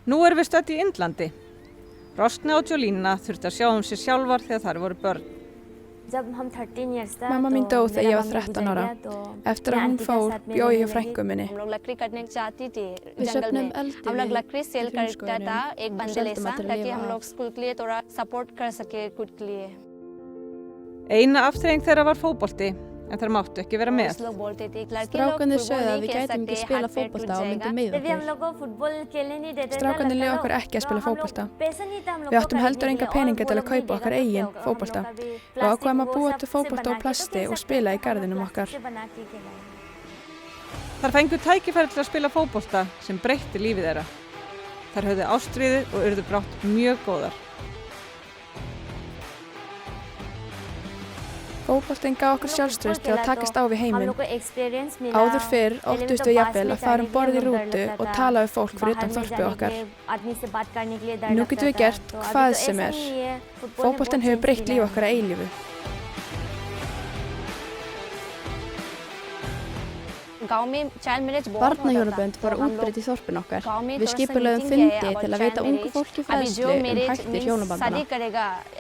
Nú erum við stödd í Indlandi. Rosna og Jolina þurftu að sjá sig sjálfar þegar þær voru börn. Mamma mín dó þegar ég var 13 ára. Eftir að hún fór, bjó ég hjá frænku minni. Við söfnum eldi við grunnskólanum og seldum að til að lifa af. Eina afþreying þeirra var fótbolti, en þær máttu ekki vera með. Strákarnir sögðu að við gætum ekki spila fótbolta og myndum meiða okkur. Strákarnir leyfðu okkur ekki að spila fótbolta. Við áttum heldur enga peninga til að kaupa okkar eigin fótbolta. Við ákváðum að búa til fótbolta úr plasti og spila í garðinum okkar. Þær fengu tækifæri til að spila fótbolta sem breytti lífið þeirra. Þær höfðu ástríðu og urðu brátt mjög góðar. Fótboltinn gaf okkur sjálfstraust til að takast á við heiminn. Áður fyrr óttumst við jafnvel að fara borð í rútu og tala við fólk fyrir utan þorpið okkar. Nú getum við gert hvað sem er. Fótboltinn hefur breytt líf okkar að eilífu. Barnahjólabönd voru útbreidd í þorpinu okkar. Við skipulögðum fundi til að veita ungu fólki fræðslu hættir hjónabandana.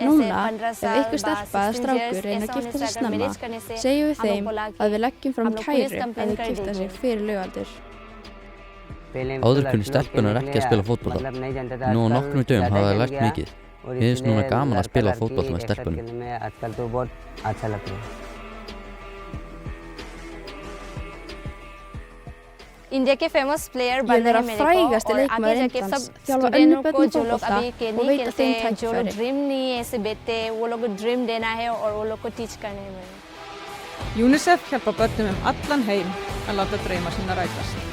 Núna, ef einhver stelpa eða strákur reynir að gifta sig snemma, segjum við þeim að við leggjum fram kæru ef þeir gifta sig fyrir lögaldur. Áður kunni stelpunar ekki að spila fótbolta. Nú á nokkrum dögum hafa þær lært mikið. Mér finnst núna gaman að spila fótbolta með stelpunum. Ég vera frægasti leikmaður Indlands, þjálfa önnur börn í fótbolta og veita þeim tækifæri. UNICEF hjálpar börnum allan heim að láta drauma sína rætast.